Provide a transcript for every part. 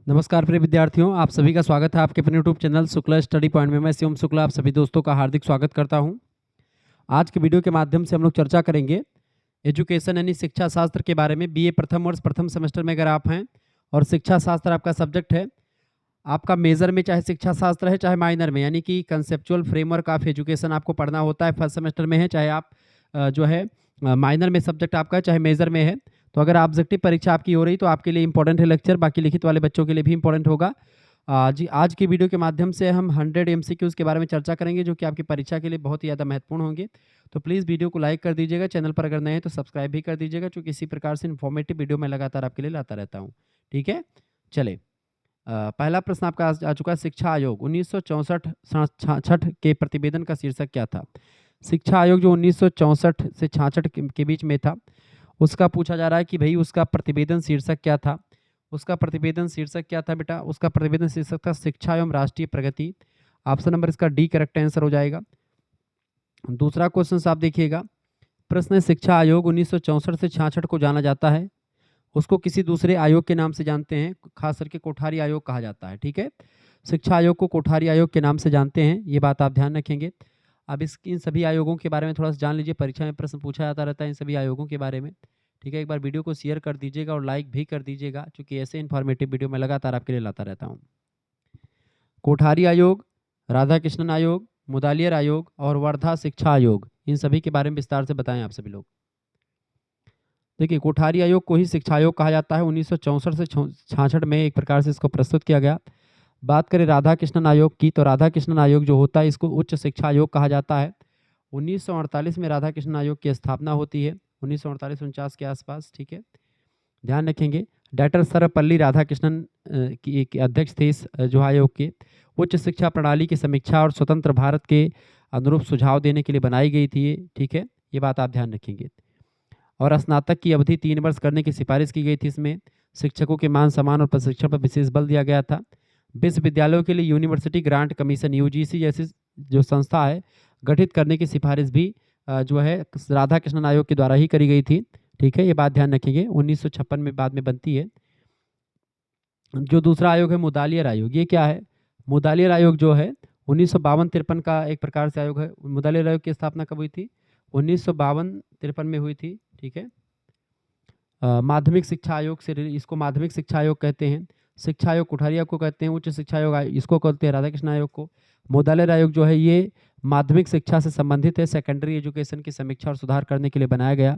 नमस्कार प्रिय विद्यार्थियों, आप सभी का स्वागत है आपके अपने YouTube channel Shukla study point में। मैं शिवम शुक्ला आप सभी दोस्तों का हार्दिक स्वागत करता हूं। आज के वीडियो के माध्यम से हम लोग चर्चा करेंगे एजुकेशन यानी शिक्षा शास्त्र के बारे में। बीए प्रथम वर्ष प्रथम सेमेस्टर में अगर आप हैं और शिक्षा शास्त्र आपका सब्जेक्ट है, आपका मेजर में चाहे शिक्षा शास्त्र है चाहे माइनर में, यानी कि कंसेप्चुअल फ्रेमवर्क ऑफ एजुकेशन आपको पढ़ना होता है। फर्स्ट सेमेस्टर में है, चाहे आप जो है माइनर में सब्जेक्ट आपका है चाहे मेजर में है। तो अगर ऑब्जेक्टिव परीक्षा आपकी हो रही तो आपके लिए इंपॉर्टेंट है लेक्चर, बाकी लिखित वाले बच्चों के लिए भी इंपॉर्टेंट होगा। जी, आज की वीडियो के माध्यम से हम 100 एमसीक्यूज के बारे में चर्चा करेंगे जो कि आपकी परीक्षा के लिए बहुत ही ज़्यादा महत्वपूर्ण होंगे। तो प्लीज़ वीडियो को लाइक कर दीजिएगा, चैनल पर अगर नए हैं तो सब्सक्राइब भी कर दीजिएगा, क्योंकि इसी प्रकार से इन्फॉर्मेटिव वीडियो मैं लगातार आपके लिए लाता रहता हूँ। ठीक है, चले। पहला प्रश्न आपका आ चुका है। शिक्षा आयोग 1964 के प्रतिवेदन का शीर्षक क्या था? शिक्षा आयोग जो 1964 से 66 के बीच में था, उसका पूछा जा रहा है कि भाई उसका प्रतिवेदन शीर्षक क्या था। उसका प्रतिवेदन शीर्षक क्या था बेटा? उसका प्रतिवेदन शीर्षक था शिक्षा एवं राष्ट्रीय प्रगति। ऑप्शन नंबर इसका डी करेक्ट आंसर हो जाएगा। दूसरा क्वेश्चन आप देखिएगा। प्रश्न है, शिक्षा आयोग 1964 से 66 को जाना जाता है, उसको किसी दूसरे आयोग के नाम से जानते हैं, खास करके कोठारी आयोग कहा जाता है। ठीक है, शिक्षा आयोग को कोठारी आयोग के नाम से जानते हैं, ये बात आप ध्यान रखेंगे। अब इन सभी आयोगों के बारे में थोड़ा सा जान लीजिए, परीक्षा में प्रश्न पूछा जाता रहता है इन सभी आयोगों के बारे में। ठीक है, एक बार वीडियो को शेयर कर दीजिएगा और लाइक भी कर दीजिएगा, क्योंकि ऐसे इन्फॉर्मेटिव वीडियो मैं लगातार आपके लिए लाता रहता हूँ। कोठारी आयोग, राधा कृष्णन आयोग, मुदालियर आयोग और वर्धा शिक्षा आयोग, इन सभी के बारे में विस्तार से बताएं आप सभी लोग। देखिए, कोठारी आयोग को ही शिक्षा आयोग कहा जाता है। 1964 से 66 में एक प्रकार से इसको प्रस्तुत किया गया। बात करें राधा कृष्णन आयोग की, तो राधा कृष्णन आयोग जो होता है इसको उच्च शिक्षा आयोग कहा जाता है। 1948 में राधा कृष्णन आयोग की स्थापना होती है, 1948-49 के आसपास। ठीक है, ध्यान रखेंगे। डॉक्टर सर्वपल्ली राधाकृष्णन की एक अध्यक्ष थे इस जो आयोग के। उच्च शिक्षा प्रणाली की समीक्षा और स्वतंत्र भारत के अनुरूप सुझाव देने के लिए बनाई गई थी ये। ठीक है, ये बात आप ध्यान रखेंगे। और स्नातक की अवधि 3 वर्ष करने की सिफारिश की गई थी। इसमें शिक्षकों के मान सम्मान और प्रशिक्षण पर विशेष बल दिया गया था। विश्वविद्यालयों के लिए यूनिवर्सिटी ग्रांट कमीशन यूजीसी जैसी जो संस्था है गठित करने की सिफारिश भी जो है राधा कृष्णन आयोग के द्वारा ही करी गई थी। ठीक है, ये बात ध्यान रखेंगे। 1956 में बाद में बनती है। जो दूसरा आयोग है मुदालियर आयोग, ये क्या है? मुदालियर आयोग जो है 1952-53 का एक प्रकार से आयोग है। मुदालियर आयोग की स्थापना कब हुई थी? 1952-53 में हुई थी। ठीक है, माध्यमिक शिक्षा आयोग से इसको माध्यमिक शिक्षा आयोग कहते हैं। शिक्षा आयोग कोठारी आयोग को कहते हैं। उच्च शिक्षा आयोग इसको कहते हैं राधा कृष्ण आयोग को। मुदालियर आयोग जो है ये माध्यमिक शिक्षा से संबंधित है, सेकेंडरी एजुकेशन की समीक्षा और सुधार करने के लिए बनाया गया।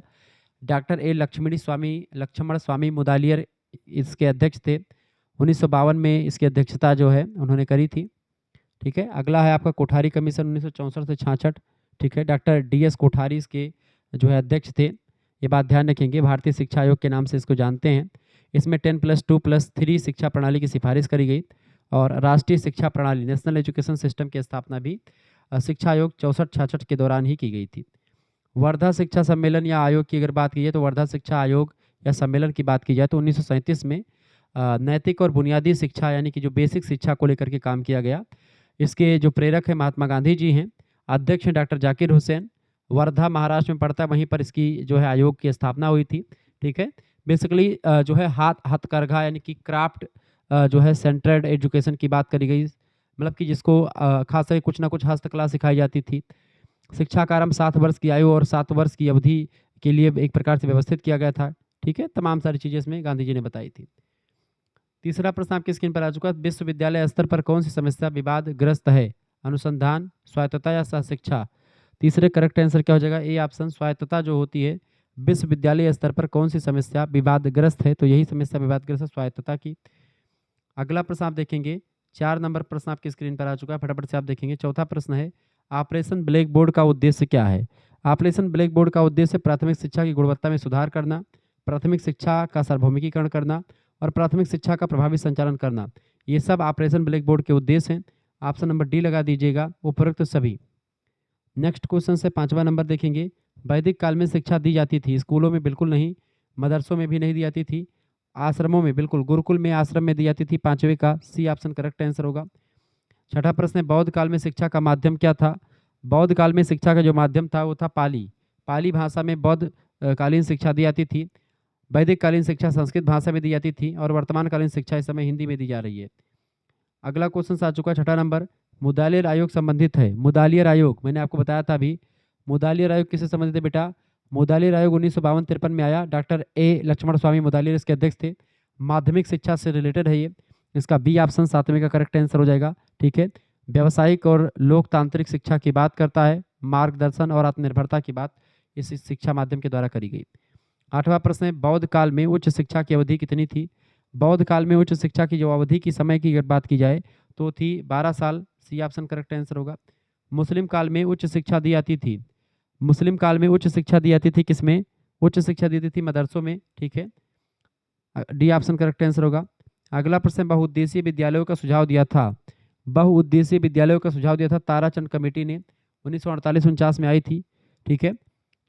डॉक्टर ए लक्ष्मण स्वामी मुदालियर इसके अध्यक्ष थे। 1952 में इसकी अध्यक्षता जो है उन्होंने करी थी। ठीक है, अगला है आपका कोठारी कमीशन 1964 से 66। ठीक है, डॉक्टर DS कोठारी इसके जो है अध्यक्ष थे। ये बात ध्यान रखेंगे, भारतीय शिक्षा आयोग के नाम से इसको जानते हैं। इसमें 10+2+3 शिक्षा प्रणाली की सिफारिश करी गई और राष्ट्रीय शिक्षा प्रणाली नेशनल एजुकेशन सिस्टम की स्थापना भी शिक्षा आयोग 64-66 के दौरान ही की गई थी। वर्धा शिक्षा सम्मेलन या आयोग की अगर बात की जाए तो वर्धा शिक्षा आयोग या सम्मेलन की बात की जाए तो 1937 में नैतिक और बुनियादी शिक्षा यानी कि जो बेसिक शिक्षा को लेकर के काम किया गया। इसके जो प्रेरक हैं महात्मा गांधी जी हैं, अध्यक्ष हैं डॉक्टर जाकिर हुसैन। वर्धा महाराष्ट्र में पड़ता है, वहीं पर इसकी जो है आयोग की स्थापना हुई थी। ठीक है, बेसिकली जो है हथकरघा यानी कि क्राफ्ट जो है सेंटर्ड एजुकेशन की बात करी गई, मतलब कि जिसको खास करके कुछ ना कुछ हस्तकला सिखाई जाती थी। शिक्षा का आरंभ 7 वर्ष की आयु और 7 वर्ष की अवधि के लिए एक प्रकार से व्यवस्थित किया गया था। ठीक है, तमाम सारी चीज़ें इसमें गांधी जी ने बताई थी। तीसरा प्रश्न आपकी स्क्रीन पर आ चुका है। विश्वविद्यालय स्तर पर कौन सी समस्या विवादग्रस्त है? अनुसंधान, स्वायत्तता या सहशिक्षा? तीसरे करेक्ट आंसर क्या हो जाएगा? ए ऑप्शन, स्वायत्तता जो होती है विश्वविद्यालय स्तर पर कौन सी समस्या विवादग्रस्त है? तो यही समस्या विवादग्रस्त है, स्वायत्तता की। अगला प्रश्न आप देखेंगे, 4 नंबर प्रश्न आपकी स्क्रीन पर आ चुका है, फटाफट से आप देखेंगे। चौथा प्रश्न है, ऑपरेशन ब्लैक बोर्ड का उद्देश्य क्या है? ऑपरेशन ब्लैक बोर्ड का उद्देश्य प्राथमिक शिक्षा की गुणवत्ता में सुधार करना, प्राथमिक शिक्षा का सार्वभौमिकीकरण करना और प्राथमिक शिक्षा का प्रभावी संचालन करना। ये सब ऑपरेशन ब्लैक बोर्ड के उद्देश्य हैं। ऑप्शन नंबर डी लगा दीजिएगा, उपरोक्त सभी। नेक्स्ट क्वेश्चन से 5वां नंबर देखेंगे। वैदिक काल में शिक्षा दी जाती थी? स्कूलों में बिल्कुल नहीं, मदरसों में भी नहीं दी जाती थी, आश्रमों में बिल्कुल, गुरुकुल में आश्रम में दी जाती थी। 5वें का सी ऑप्शन करेक्ट आंसर होगा। छठा प्रश्न है, बौद्ध काल में शिक्षा का माध्यम क्या था? बौद्ध काल में शिक्षा का जो माध्यम था वो था पाली। पाली भाषा में बौद्ध कालीन शिक्षा दी जाती थी। वैदिक कालीन शिक्षा संस्कृत भाषा में दी जाती थी और वर्तमान कालीन शिक्षा इस समय हिंदी में दी जा रही है। अगला क्वेश्चन आ चुका है 6 नंबर, मुदालियर आयोग संबंधित है। मुदालियर आयोग मैंने आपको बताया था अभी, मुदालियर आयोग किससे संबंधित है बेटा? मुदालियर आयोग 1952-53 में आया। डॉक्टर ए लक्ष्मण स्वामी मुदालियर इसके अध्यक्ष थे। माध्यमिक शिक्षा से रिलेटेड है ये। इसका बी ऑप्शन 7वें का करेक्ट आंसर हो जाएगा। ठीक है, व्यावसायिक और लोकतांत्रिक शिक्षा की बात करता है, मार्गदर्शन और आत्मनिर्भरता की बात इस शिक्षा माध्यम के द्वारा करी गई। 8वां प्रश्न है, बौद्ध काल में उच्च शिक्षा की अवधि कितनी थी? बौद्ध काल में उच्च शिक्षा की जो अवधि की समय की अगर बात की जाए तो थी 12 साल। सी ऑप्शन करेक्ट आंसर होगा। मुस्लिम काल में उच्च शिक्षा दी जाती थी। मुस्लिम काल में उच्च शिक्षा दी जाती थी किसमें? उच्च शिक्षा दी जाती थी मदरसों में। ठीक है, डी ऑप्शन करेक्ट आंसर होगा। अगला प्रश्न, बहुउद्देशीय विद्यालयों का सुझाव दिया था। बहुउद्देशीय विद्यालयों का सुझाव दिया था ताराचंद कमेटी ने, 1948-49 में आई थी। ठीक है,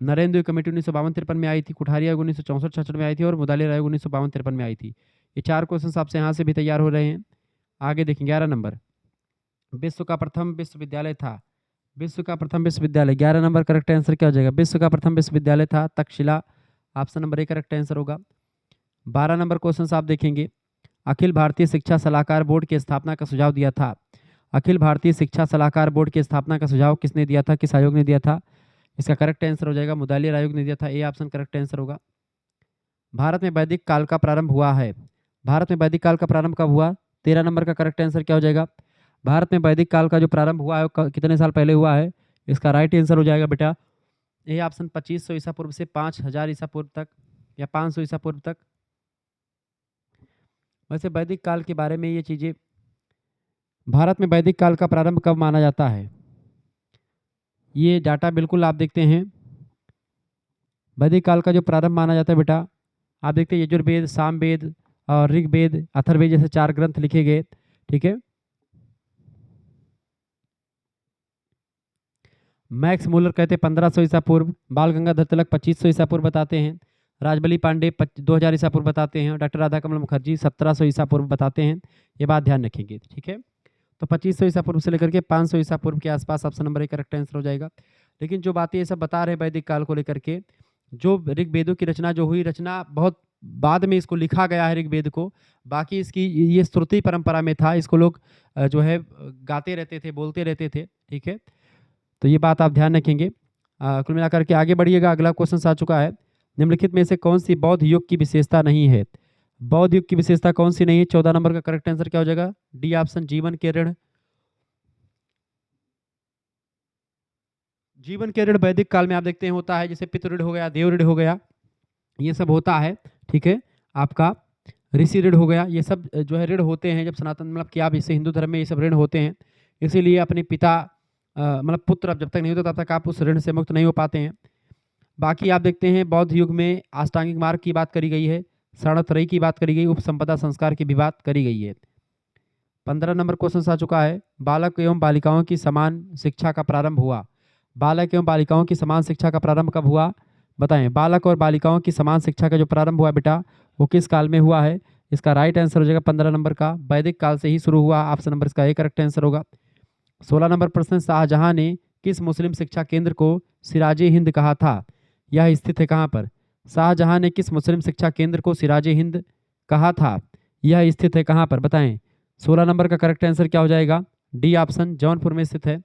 नरेंद्र कमेटी 1952-53 में आई थी, कुठारी आयोग 1964-66 में आई थी और मुदालियर आयोग 1952-53 में आई थी। ये 4 क्वेश्चन आपसे यहाँ से भी तैयार हो रहे हैं। आगे देखें 11 नंबर, विश्व का प्रथम विश्वविद्यालय था। विश्व का प्रथम विश्वविद्यालय 11 नंबर करेक्ट आंसर क्या हो जाएगा? विश्व का प्रथम विश्वविद्यालय था Takshashila. Option number A correct answer होगा। 12 नंबर क्वेश्चन आप देखेंगे, अखिल भारतीय शिक्षा सलाहकार बोर्ड की स्थापना का सुझाव दिया था। अखिल भारतीय शिक्षा सलाहकार बोर्ड की स्थापना का सुझाव किसने दिया था? किस आयोग ने दिया था? इसका करेक्ट आंसर हो जाएगा मुदालियर आयोग ने दिया था। ए ऑप्शन करेक्ट आंसर होगा। भारत में वैदिक काल का प्रारंभ हुआ है। भारत में वैदिक काल का प्रारंभ कब हुआ? 13 नंबर का करेक्ट आंसर क्या हो जाएगा? भारत में वैदिक काल का जो प्रारंभ हुआ है कितने साल पहले हुआ है? इसका राइट आंसर हो जाएगा बेटा ए ऑप्शन 2500 ईसा पूर्व से 5000 ईसा पूर्व तक या 500 ईसा पूर्व तक। वैसे वैदिक काल के बारे में ये चीजें, भारत में वैदिक काल का प्रारंभ कब माना जाता है, ये डाटा बिल्कुल आप देखते हैं। वैदिक काल का जो प्रारंभ माना जाता है बेटा, आप देखते हैं यजुर्वेद, सामवेद और ऋग्वेद, अथर्ववेद जैसे 4 ग्रंथ लिखे गए। ठीक है, मैक्स मूलर कहते हैं 1500 ईसा पूर्व, बाल गंगाधर तिलक 2500 ईसा पूर्व बताते हैं, राजबली पांडे 2000 ईसा पूर्व बताते हैं, डॉक्टर राधाकमल मुखर्जी 1700 ईसा पूर्व बताते हैं। ये बात ध्यान रखेंगे। ठीक है, तो 2500 ईसा पूर्व से लेकर के 500 ईसा पूर्व के आसपास ऑप्शन नंबर 1 करेक्ट आंसर हो जाएगा। लेकिन जो बातें ये सब बता रहे वैदिक काल को लेकर के, जो ऋग्वेदों की रचना जो हुई, रचना बहुत बाद में इसको लिखा गया है ऋग्वेद को, बाकी इसकी ये श्रुति परंपरा में था, इसको लोग जो है गाते रहते थे, बोलते रहते थे। ठीक है, तो ये बात आप ध्यान रखेंगे। कुल मिलाकर के आगे बढ़िएगा। अगला क्वेश्चन आ चुका है, निम्नलिखित में से कौन सी बौद्ध युग की विशेषता नहीं है? बौद्ध युग की विशेषता कौन सी नहीं है? 14 नंबर का करेक्ट आंसर क्या हो जाएगा? डी ऑप्शन जीवन के ऋण। जीवन के ऋण वैदिक काल में आप देखते हैं होता है, जैसे पितृ ऋण हो गया, देव ऋण हो गया, ये सब होता है। ठीक है, आपका ऋषि ऋण हो गया, ये सब जो है ऋण होते हैं जब सनातन मतलब कि आप इसे हिंदू धर्म में ये सब ऋण होते हैं। इसीलिए अपने पिता मतलब पुत्र अब जब तक नहीं होता तब तक आप उस ऋण से मुक्त नहीं हो पाते हैं। बाकी आप देखते हैं बौद्ध युग में अष्टांगिक मार्ग की बात करी गई है, शरणत्रयी की बात करी गई, उपसंपदा संस्कार की भी बात करी गई है। 15 नंबर क्वेश्चन आ चुका है, बालक एवं बालिकाओं की समान शिक्षा का प्रारंभ हुआ। बालक एवं बालिकाओं की समान शिक्षा का प्रारंभ कब हुआ? बताएं। बालक और बालिकाओं की समान शिक्षा का जो प्रारंभ हुआ बेटा, वो किस काल में हुआ है? इसका राइट आंसर हो जाएगा 15 नंबर का, वैदिक काल से ही शुरू हुआ। ऑप्शन नंबर इसका ए करेक्ट आंसर होगा। 16 नंबर प्रश्न, शाहजहां ने किस मुस्लिम शिक्षा केंद्र को सिराजे हिंद कहा था? यह स्थित है कहाँ पर? शाहजहां ने किस मुस्लिम शिक्षा केंद्र को सिराजे हिंद कहा था? यह स्थित है कहाँ पर? बताएं। 16 नंबर का करेक्ट आंसर क्या हो जाएगा? डी ऑप्शन जौनपुर में स्थित है।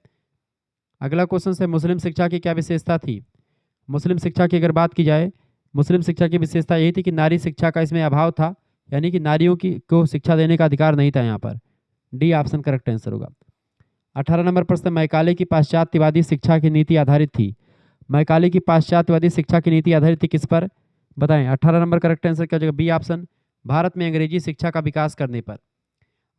अगला क्वेश्चन है, मुस्लिम शिक्षा की क्या विशेषता थी? मुस्लिम शिक्षा की अगर बात की जाए, मुस्लिम शिक्षा की विशेषता यही थी कि नारी शिक्षा का इसमें अभाव था, यानी कि नारियों की को शिक्षा देने का अधिकार नहीं था यहाँ पर। डी ऑप्शन करेक्ट आंसर होगा। 18 नंबर प्रश्न, मैकाले की पाश्चात्यवादी शिक्षा की नीति आधारित थी। मैकाले की पाश्चात्यवादी शिक्षा की नीति आधारित थी किस पर? बताएं। 18 नंबर करेक्ट आंसर क्या हो जाएगा? बी ऑप्शन, भारत में अंग्रेजी शिक्षा का विकास करने पर।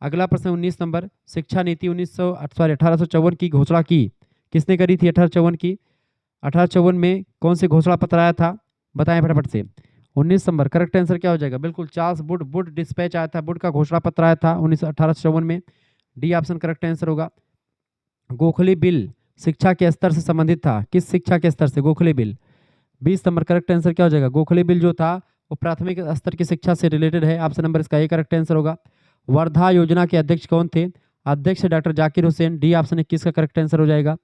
अगला प्रश्न 19 नंबर, शिक्षा नीति 1854 की घोषणा की किसने करी थी? 1854 की। 1854 में कौन से घोषणा पत्र आया था? बताएं फटाफट से। 19 नंबर करेक्ट आंसर क्या हो जाएगा? बिल्कुल, चार्ल्स वुड डिस्पैच आया था, वुड का घोषणा पत्र आया था 1854 में। डी ऑप्शन करेक्ट आंसर होगा। गोखले बिल शिक्षा के स्तर से संबंधित था, किस शिक्षा के स्तर से? Gokhale bill. 20 number correct answer क्या हो जाएगा? गोखले बिल जो था वो प्राथमिक स्तर की शिक्षा से रिलेटेड है। ऑप्शन नंबर इसका ए करेक्ट आंसर होगा। वर्धा योजना के अध्यक्ष कौन थे? अध्यक्ष doctor Zakir Hussain. D option 21 का करेक्ट आंसर हो जाएगा।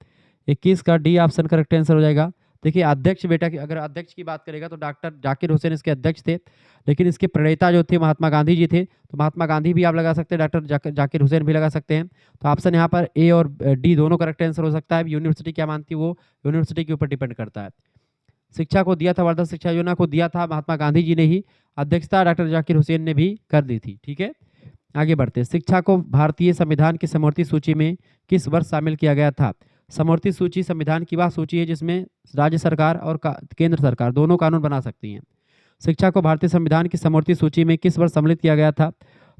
21 का डी ऑप्शन करेक्ट आंसर हो जाएगा। देखिए अध्यक्ष बेटा अगर अध्यक्ष की बात करेगा तो डॉक्टर जाकिर हुसैन इसके अध्यक्ष थे, लेकिन इसके प्रणेता जो थे महात्मा गांधी जी थे, तो महात्मा गांधी भी आप लगा सकते हैं, डॉक्टर जाकिर हुसैन भी लगा सकते हैं। तो ऑप्शन यहाँ पर ए और डी दोनों करेक्ट आंसर हो सकता है। यूनिवर्सिटी क्या मानती है वो यूनिवर्सिटी के ऊपर डिपेंड करता है। शिक्षा को दिया था, वर्धा शिक्षा योजना को दिया था महात्मा गांधी जी ने ही, अध्यक्षता डॉक्टर जाकिर हुसैन ने भी कर दी थी। ठीक है, आगे बढ़ते हैं। शिक्षा को भारतीय संविधान की समवर्ती सूची में किस वर्ष शामिल किया गया था? समवर्ती सूची संविधान की वह सूची है जिसमें राज्य सरकार और केंद्र सरकार दोनों कानून बना सकती हैं। शिक्षा को भारतीय संविधान की समवर्ती सूची में किस वर्ष सम्मिलित किया गया था?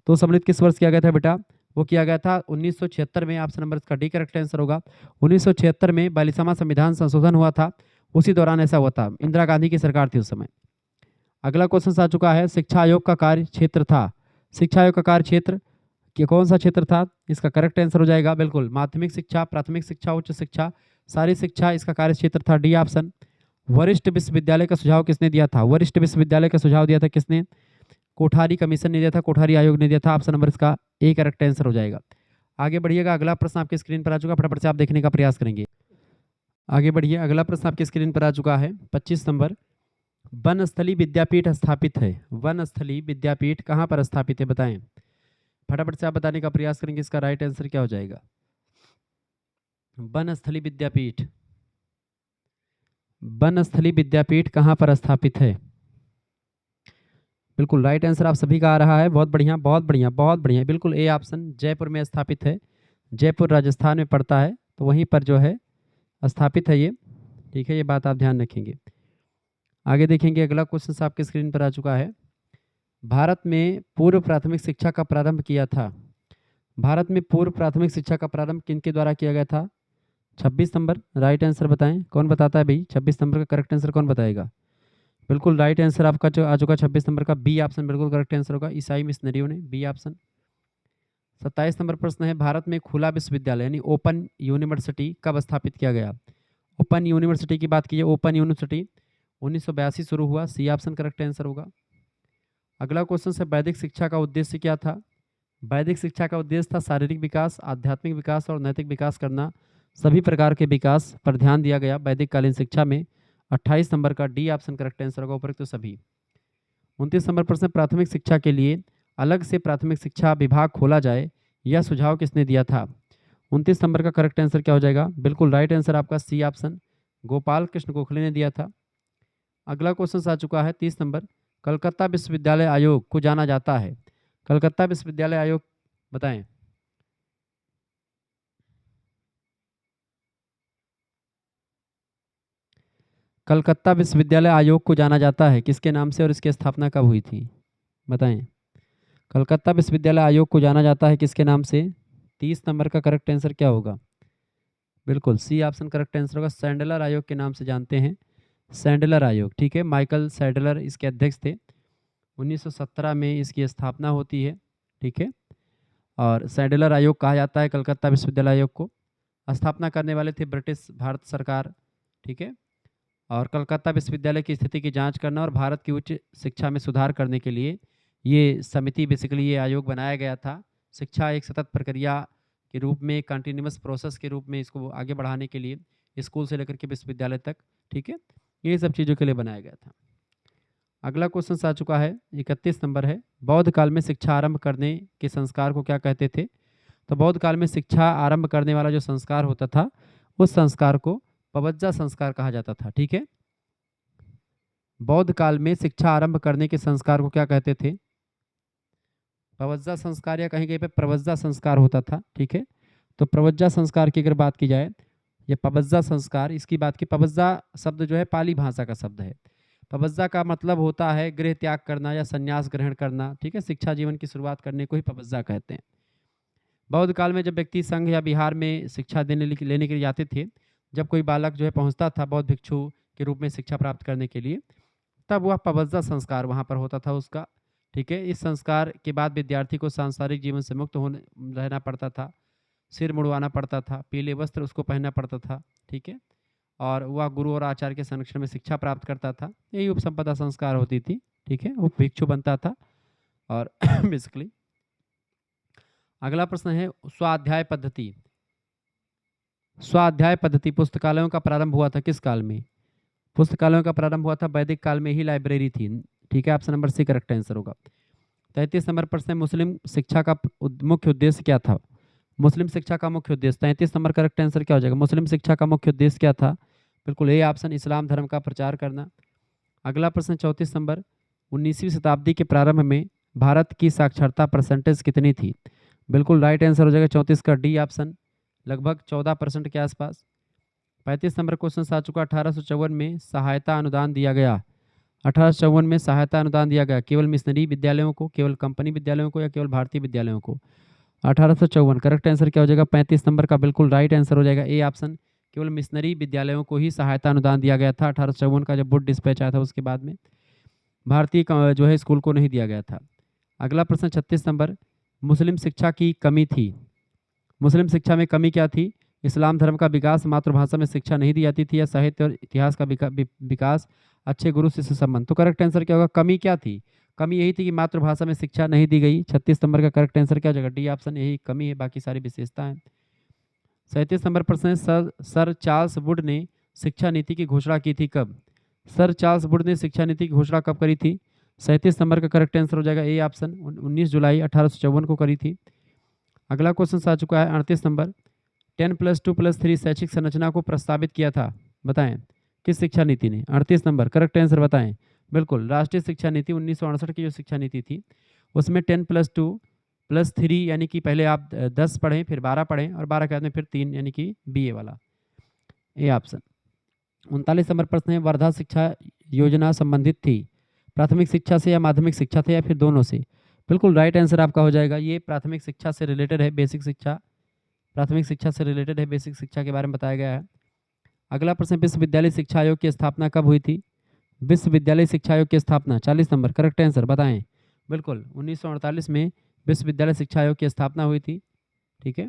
तो सम्मिलित किस वर्ष किया गया था बेटा? वो किया गया था 1976 में। ऑप्शन नंबर इसका डी करेक्ट आंसर होगा। 1976 में 42वां संविधान संशोधन हुआ था, उसी दौरान ऐसा हुआ था। इंदिरा गांधी की सरकार थी उस समय। अगला क्वेश्चन आ चुका है, शिक्षा आयोग का कार्य क्षेत्र था। शिक्षा आयोग का कार्य क्षेत्र कौन सा क्षेत्र था? इसका करेक्ट आंसर हो जाएगा बिल्कुल माध्यमिक शिक्षा, प्राथमिक शिक्षा, उच्च शिक्षा, सारी शिक्षा इसका कार्य क्षेत्र था, डी ऑप्शन। वरिष्ठ विश्वविद्यालय का सुझाव किसने दिया था? वरिष्ठ विश्वविद्यालय का सुझाव दिया था किसने? कोठारी कमीशन ने दिया था, कोठारी आयोग ने दिया था। ऑप्शन नंबर इसका ए करेक्ट आंसर हो जाएगा। आगे बढ़िएगा, अगला प्रश्न आपकी स्क्रीन पर आ चुका, फटाफट से आप देखने का प्रयास करेंगे। आगे बढ़िए, अगला प्रश्न आपकी स्क्रीन पर आ चुका है 25 नंबर। वनस्थली विद्यापीठ स्थापित है। वनस्थली विद्यापीठ कहाँ पर स्थापित है बताएं? फटाफट से आप बताने का प्रयास करेंगे, इसका राइट आंसर क्या हो जाएगा? वनस्थली विद्यापीठ, वनस्थली विद्यापीठ कहाँ पर स्थापित है? बिल्कुल राइट आंसर आप सभी का आ रहा है, बहुत बढ़िया बहुत बढ़िया बहुत बढ़िया, बिल्कुल ए ऑप्शन, जयपुर में स्थापित है। जयपुर राजस्थान में पड़ता है, तो वहीं पर जो है स्थापित है ये। ठीक है, ये बात आप ध्यान रखेंगे। आगे देखेंगे, अगला क्वेश्चन आपके स्क्रीन पर आ चुका है। भारत में पूर्व प्राथमिक शिक्षा का प्रारंभ किया था। भारत में पूर्व प्राथमिक शिक्षा का प्रारंभ किनके द्वारा किया गया था? 26 नंबर राइट आंसर बताएं, कौन बताता है भाई? 26 नंबर का करेक्ट आंसर कौन बताएगा? बिल्कुल राइट आंसर आपका जो आ चुका 26 नंबर का बी ऑप्शन बिल्कुल करेक्ट आंसर होगा, ईसाई मिशनरियों ने, बी ऑप्शन। 27 नंबर प्रश्न है, भारत में खुला विश्वविद्यालय यानी ओपन यूनिवर्सिटी कब स्थापित किया गया? ओपन यूनिवर्सिटी की बात कीजिए, ओपन यूनिवर्सिटी 1982 शुरू हुआ, सी ऑप्शन करेक्ट आंसर होगा। अगला क्वेश्चन है, वैदिक शिक्षा का उद्देश्य क्या था? वैदिक शिक्षा का उद्देश्य था शारीरिक विकास, आध्यात्मिक विकास और नैतिक विकास करना। सभी प्रकार के विकास पर ध्यान दिया गया वैदिक कालीन शिक्षा में। 28 नंबर का डी ऑप्शन करेक्ट आंसर होगा, उपरोक्त तो सभी। 29 नंबर प्रश्न, प्राथमिक शिक्षा के लिए अलग से प्राथमिक शिक्षा विभाग खोला जाए, यह सुझाव किसने दिया था? 29 नंबर का करेक्ट आंसर क्या हो जाएगा? बिल्कुल राइट आंसर आपका सी ऑप्शन, गोपाल कृष्ण गोखले ने दिया था। अगला क्वेश्चन आ चुका है 30 नंबर, कलकत्ता विश्वविद्यालय आयोग को जाना जाता है। कलकत्ता विश्वविद्यालय आयोग बताएं। कलकत्ता विश्वविद्यालय आयोग को जाना जाता है किसके नाम से और इसकी स्थापना कब हुई थी? बताएं। कलकत्ता विश्वविद्यालय आयोग को जाना जाता है किसके नाम से? 30 नंबर का करेक्ट आंसर क्या होगा? बिल्कुल सी ऑप्शन करेक्ट आंसर होगा, सैंडलर आयोग के नाम से जानते हैं, सैंडलर आयोग। ठीक है, माइकल सैंडलर इसके अध्यक्ष थे। 1917 में इसकी स्थापना होती है। ठीक है, और सैंडलर आयोग कहा जाता है कलकत्ता विश्वविद्यालय आयोग को। स्थापना करने वाले थे ब्रिटिश भारत सरकार। ठीक है, और कलकत्ता विश्वविद्यालय की स्थिति की जांच करना और भारत की उच्च शिक्षा में सुधार करने के लिए ये समिति बेसिकली ये आयोग बनाया गया था। शिक्षा एक सतत प्रक्रिया के रूप में, कंटिन्यूस प्रोसेस के रूप में इसको आगे बढ़ाने के लिए, स्कूल से लेकर के विश्वविद्यालय तक। ठीक है, ये सब चीज़ों के लिए बनाया गया था। अगला क्वेश्चन आ चुका है 31 नंबर है, बौद्ध काल में शिक्षा आरंभ करने के संस्कार को क्या कहते थे? तो बौद्ध काल में शिक्षा आरंभ करने वाला जो संस्कार होता था उस संस्कार को पवज्जा संस्कार कहा जाता था। ठीक है, बौद्ध काल में शिक्षा आरंभ करने के संस्कार को क्या कहते थे? पवज्जा संस्कार या कहीं कहीं पे प्रवज्जा संस्कार होता था। ठीक है, तो प्रवज्जा संस्कार की अगर बात की जाए, ये पवज्जा संस्कार, इसकी बात की, पवज्जा शब्द जो है पाली भाषा का शब्द है। पवज्जा का मतलब होता है गृह त्याग करना या संन्यास ग्रहण करना। ठीक है, शिक्षा जीवन की शुरुआत करने को ही पवज्जा कहते हैं। बौद्ध काल में जब व्यक्ति संघ या बिहार में शिक्षा लेने के लिए जाते थे, जब कोई बालक जो है पहुंचता था बौद्ध भिक्षु के रूप में शिक्षा प्राप्त करने के लिए, तब वह पवज्जा संस्कार वहाँ पर होता था उसका। ठीक है, इस संस्कार के बाद विद्यार्थी को सांसारिक जीवन से मुक्त होने रहना पड़ता था, सिर मुड़वाना पड़ता था, पीले वस्त्र उसको पहनना पड़ता था। ठीक है, और वह गुरु और आचार्य के संरक्षण में शिक्षा प्राप्त करता था, यही उपसंपदा संस्कार होती थी। ठीक है, वो भिक्षु बनता था। और बेसिकली अगला प्रश्न है, स्वाध्याय पद्धति। स्वाध्याय पद्धति पुस्तकालयों का प्रारंभ हुआ था किस काल में? पुस्तकालयों का प्रारंभ हुआ था वैदिक काल में ही लाइब्रेरी थी। ठीक है, option number C correct answer होगा। 33 नंबर प्रश्न है, मुस्लिम शिक्षा का मुख्य उद्देश्य क्या था? मुस्लिम शिक्षा का मुख्य उद्देश्य, 33 नंबर करेक्ट आंसर क्या हो जाएगा? मुस्लिम शिक्षा का मुख्य उद्देश्य क्या था? बिल्कुल ए ऑप्शन, इस्लाम धर्म का प्रचार करना। अगला प्रश्न 34 नंबर, 19वीं शताब्दी के प्रारंभ में भारत की साक्षरता परसेंटेज कितनी थी? बिल्कुल राइट आंसर हो जाएगा 34 का डी ऑप्शन, लगभग 14% के आसपास। 35 नंबर क्वेश्चन आ चुका, 1854 में सहायता अनुदान दिया गया। 1854 में सहायता अनुदान दिया गया केवल मिशनरी विद्यालयों को, केवल कंपनी विद्यालयों को, या केवल भारतीय विद्यालयों को? 1854 करेक्ट आंसर क्या हो जाएगा? 35 नंबर का बिल्कुल राइट आंसर हो जाएगा ए ऑप्शन, केवल मिशनरी विद्यालयों को ही सहायता अनुदान दिया गया था 1854 का जब बुट डिस्पैच आया था उसके बाद में, भारतीय जो है स्कूल को नहीं दिया गया था। अगला प्रश्न 36 नंबर, मुस्लिम शिक्षा की कमी थी। मुस्लिम शिक्षा में कमी क्या थी? इस्लाम धर्म का विकास, मातृभाषा में शिक्षा नहीं दी जाती थी, या साहित्य और इतिहास का विकास, अच्छे गुरु शिष्य संबंध? तो करेक्ट आंसर क्या होगा? कमी क्या थी? कमी यही थी कि मातृभाषा में शिक्षा नहीं दी गई। 36 नंबर का करेक्ट आंसर क्या हो जाएगा? डी ऑप्शन, यही कमी है, बाकी सारी विशेषता है। 37 नंबर प्रश्न है, सर चार्ल्स वुड ने शिक्षा नीति की घोषणा की थी कब? सर चार्ल्स वुड ने शिक्षा नीति की घोषणा कब करी थी? 37 नंबर का करेक्ट आंसर हो जाएगा ए ऑप्शन, 19 जुलाई 1854 को करी थी। अगला क्वेश्चन आ चुका है 38 नंबर, 10+2+3 शैक्षिक संरचना को प्रस्तावित किया था, बताएं किस शिक्षा नीति ने? 38 नंबर करेक्ट आंसर बताएं। बिल्कुल राष्ट्रीय शिक्षा नीति 1968 की जो शिक्षा नीति थी उसमें 10+2+3 यानी कि पहले आप 10 पढ़ें, फिर 12 पढ़ें, और 12 के बाद में फिर 3 यानी कि BA वाला, ए ऑप्शन। 39 नंबर प्रश्न है, वर्धा शिक्षा योजना संबंधित थी प्राथमिक शिक्षा से या माध्यमिक शिक्षा से या फिर दोनों से? बिल्कुल राइट आंसर आपका हो जाएगा, ये प्राथमिक शिक्षा से रिलेटेड है, बेसिक शिक्षा, प्राथमिक शिक्षा से रिलेटेड है, बेसिक शिक्षा के बारे में बताया गया है। अगला प्रश्न, विश्वविद्यालय शिक्षा आयोग की स्थापना कब हुई थी? विश्वविद्यालय शिक्षा आयोग की स्थापना 40 नंबर करेक्ट आंसर बताएं। बिल्कुल 1948 में विश्वविद्यालय शिक्षा आयोग की स्थापना हुई थी। ठीक है,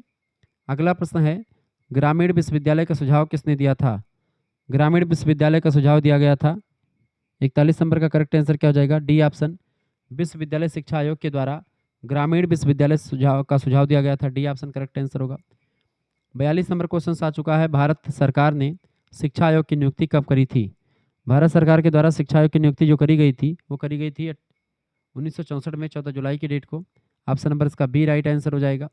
अगला प्रश्न है, ग्रामीण विश्वविद्यालय का सुझाव किसने दिया था? ग्रामीण विश्वविद्यालय का सुझाव दिया गया था, 41 नंबर का करेक्ट आंसर क्या हो जाएगा? डी ऑप्शन, विश्वविद्यालय शिक्षा आयोग के द्वारा ग्रामीण विश्वविद्यालय का सुझाव दिया गया था, डी ऑप्शन करेक्ट आंसर होगा। 42 नंबर क्वेश्चन आ चुका है, भारत सरकार ने शिक्षा आयोग की नियुक्ति कब करी थी? भारत सरकार के द्वारा शिक्षा आयोग की नियुक्ति जो करी गई थी वो करी गई थी 1964 में 14 जुलाई की डेट को, ऑप्शन नंबर इसका बी राइट आंसर हो जाएगा।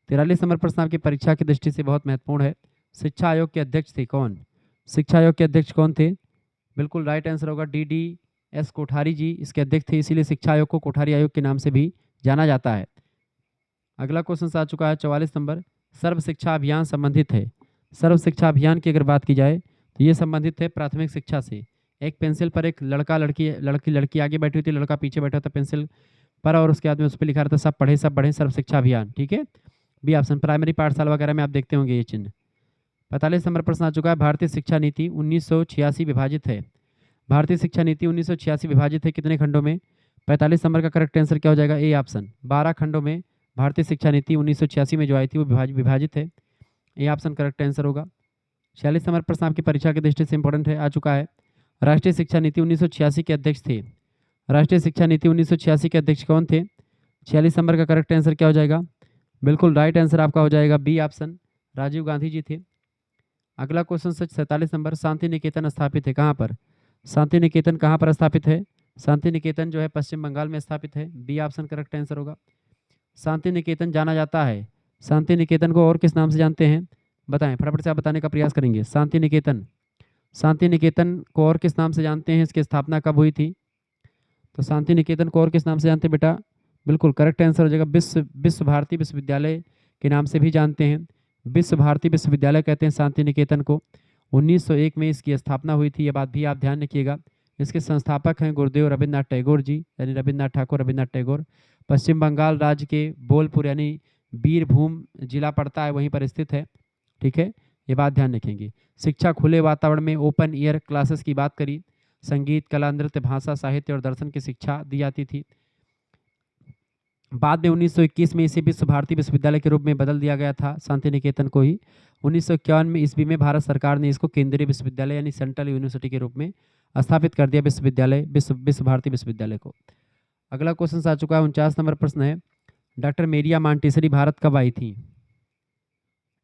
43 नंबर प्रश्न आपकी परीक्षा की दृष्टि से बहुत महत्वपूर्ण है, शिक्षा आयोग के अध्यक्ष थे कौन? शिक्षा आयोग के अध्यक्ष कौन थे? बिल्कुल राइट आंसर होगा DDS कोठारी जी इसके अध्यक्ष थे, इसीलिए शिक्षा आयोग को कोठारी आयोग के नाम से भी जाना जाता है। अगला क्वेश्चन आ चुका है 44 नंबर, सर्व शिक्षा अभियान संबंधित है। सर्व शिक्षा अभियान की अगर बात की जाए तो ये संबंधित है प्राथमिक शिक्षा से। एक पेंसिल पर एक लड़का लड़की आगे बैठी हुई थी, लड़का पीछे बैठा था पेंसिल पर, और उसके बाद में उस पर लिखा रहता सब पढ़े सर्व शिक्षा अभियान। ठीक है, बी ऑप्शन, प्राइमरी पाठशाला वगैरह में आप देखते होंगे ये चिन्ह। 45 नंबर प्रश्न आ चुका है, भारतीय शिक्षा नीति 1986 विभाजित है। भारतीय शिक्षा नीति 1986 विभाजित है कितने खंडों में? 45 नंबर का करेक्ट आंसर क्या हो जाएगा? ए ऑप्शन, 12 खंडों में भारतीय शिक्षा नीति 1986 में जो आई थी वो विभाजित है, ए ऑप्शन करेक्ट आंसर होगा। 46 नंबर प्रश्न आपकी परीक्षा की दृष्टि से इंपॉर्टेंट है, आ चुका है, राष्ट्रीय शिक्षा नीति 1986 के अध्यक्ष थे। राष्ट्रीय शिक्षा नीति 1986 के अध्यक्ष कौन थे? 46 नंबर का करेक्ट आंसर क्या हो जाएगा? बिल्कुल राइट आंसर आपका हो जाएगा बी ऑप्शन, राजीव गांधी जी थे। अगला क्वेश्चन 47 नंबर, शांति निकेतन स्थापित है कहाँ पर? शांति निकेतन कहाँ पर स्थापित है? शांति निकेतन जो है पश्चिम बंगाल में स्थापित है, बी ऑप्शन करेक्ट आंसर होगा। शांति निकेतन जाना जाता है, शांति निकेतन को और किस नाम से जानते हैं? बताएं, फटाफट से आप बताने का प्रयास करेंगे। शांति निकेतन, शांति निकेतन को और किस नाम से जानते हैं? इसकी स्थापना कब हुई थी? तो शांति निकेतन को और किस नाम से जानते हैं बेटा? बिल्कुल करेक्ट आंसर हो जाएगा विश्व भारती विश्वविद्यालय के नाम से भी जानते हैं, विश्व भारती विश्वविद्यालय कहते हैं शांति निकेतन को। 1901 में इसकी स्थापना हुई थी, ये बात भी आप ध्यान रखिएगा। इसके संस्थापक हैं गुरुदेव रविन्द्रनाथ टैगोर जी, यानी रविन्द्रनाथ ठाकुर रविन्द्रनाथ टैगोर। पश्चिम बंगाल राज्य के बोलपुर यानी बीरभूम जिला पड़ता है, वहीं पर स्थित है। ठीक है, ये बात ध्यान रखेंगे। शिक्षा खुले वातावरण में ओपन ईयर क्लासेस की बात करी, संगीत, कला, नृत्य, भाषा, साहित्य और दर्शन की शिक्षा दी जाती थी। बाद में 1921 में इसे विश्व भारती विश्वविद्यालय के रूप में बदल दिया गया था, शांति निकेतन को ही। 1951 में ईस्वी में भारत सरकार ने इसको केंद्रीय विश्वविद्यालय यानी सेंट्रल यूनिवर्सिटी के रूप में स्थापित कर दिया, विश्वविद्यालय विश्व भारती विश्वविद्यालय को। अगला क्वेश्चन आ चुका है 49 नंबर प्रश्न है, डॉक्टर मेरिया मांटेसरी भारत कब आई थी?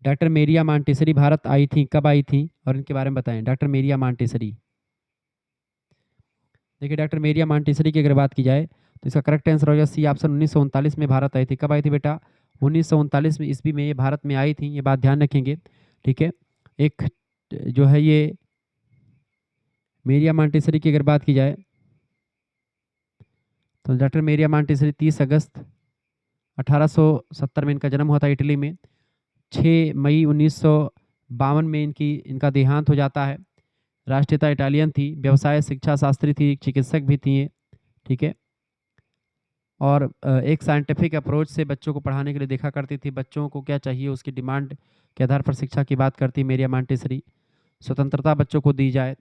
डॉक्टर मेरिया मांटेसरी भारत आई थी, कब आई थी और इनके बारे में बताएं। डॉक्टर मेरिया मांटेसरी देखिए डॉक्टर मेरिया मॉन्टेसरी की अगर बात की जाए तो इसका करेक्ट आंसर हो जाएगा सी ऑप्शन। 1939 में भारत आई थी। कब आई थी बेटा? 1939 में ईस्वी में ये भारत में आई थी, ये बात ध्यान रखेंगे। ठीक है, एक जो है ये मेरिया मॉन्टेसरी की अगर बात की जाए तो डॉक्टर मेरिया मॉन्टेसरी 30 अगस्त 1870 में इनका जन्म हुआ था इटली में। 6 मई 1952 में इनका देहांत हो जाता है। राष्ट्रीयता इटालियन थी, व्यवसाय शिक्षा शास्त्री थी, चिकित्सक भी थी ये। ठीक है, और एक साइंटिफिक अप्रोच से बच्चों को पढ़ाने के लिए देखा करती थी, बच्चों को क्या चाहिए उसकी डिमांड के आधार पर शिक्षा की बात करती मेरिया मॉन्टेसरी। स्वतंत्रता बच्चों को दी जाए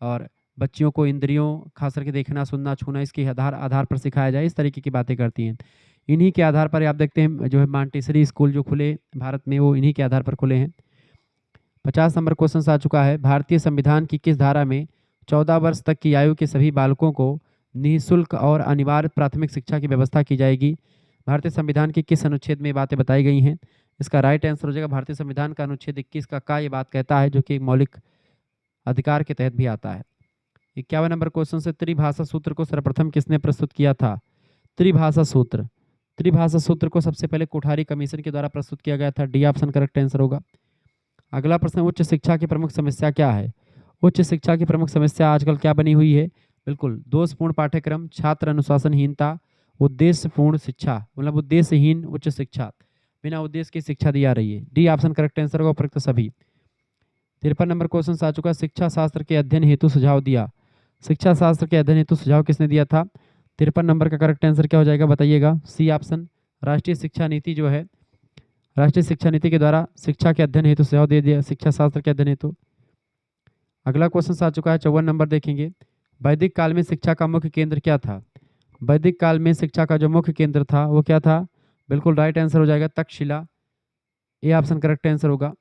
और बच्चियों को इंद्रियों खास करके देखना सुनना छूना इसके आधार पर सिखाया जाए, इस तरीके की बातें करती हैं। इन्हीं के आधार पर आप देखते हैं जो है मॉन्टेसरी स्कूल जो खुले भारत में वो इन्हीं के आधार पर खुले हैं। 50 नंबर क्वेश्चन आ चुका है। भारतीय संविधान की किस धारा में 14 वर्ष तक की आयु के सभी बालकों को निःशुल्क और अनिवार्य प्राथमिक शिक्षा की व्यवस्था की जाएगी? भारतीय संविधान के किस अनुच्छेद में बातें बताई गई हैं? इसका राइट आंसर हो जाएगा भारतीय संविधान का अनुच्छेद 21 का ये बात कहता है, जो कि एक मौलिक अधिकार के तहत भी आता है। 51 नंबर क्वेश्चन से त्रिभाषा सूत्र को सर्वप्रथम किसने प्रस्तुत किया था? त्रिभाषा सूत्र को सबसे पहले कोठारी कमीशन के द्वारा प्रस्तुत किया गया था। डी ऑप्शन करेक्ट आंसर होगा। अगला प्रश्न, उच्च शिक्षा की प्रमुख समस्या क्या है? उच्च शिक्षा की प्रमुख समस्या आजकल क्या बनी हुई है? बिल्कुल, दोषपूर्ण पाठ्यक्रम, छात्र अनुशासनहीनता, उद्देश्यपूर्ण शिक्षा, मतलब उद्देश्यहीन उच्च शिक्षा, बिना उद्देश्य की शिक्षा दी जा रही है। डी ऑप्शन करेक्ट आंसर होगा, उपयुक्त सभी। 53 नंबर क्वेश्चन आ चुका, शिक्षा शास्त्र के अध्ययन हेतु सुझाव दिया। शिक्षा शास्त्र के अध्ययन हेतु सुझाव किसने दिया था? 53 नंबर का करेक्ट आंसर क्या हो जाएगा बताइएगा? सी ऑप्शन, राष्ट्रीय शिक्षा नीति जो है, राष्ट्रीय शिक्षा नीति के द्वारा शिक्षा के अध्ययन हेतु सुझाव दे दिया, शिक्षा शास्त्र के अध्ययन हेतु। अगला क्वेश्चन आ चुका है 54 नंबर, देखेंगे। वैदिक काल में शिक्षा का मुख्य केंद्र क्या था? वैदिक काल में शिक्षा का जो मुख्य केंद्र था वो क्या था? बिल्कुल राइट आंसर हो जाएगा Takshashila. A option correct answer होगा।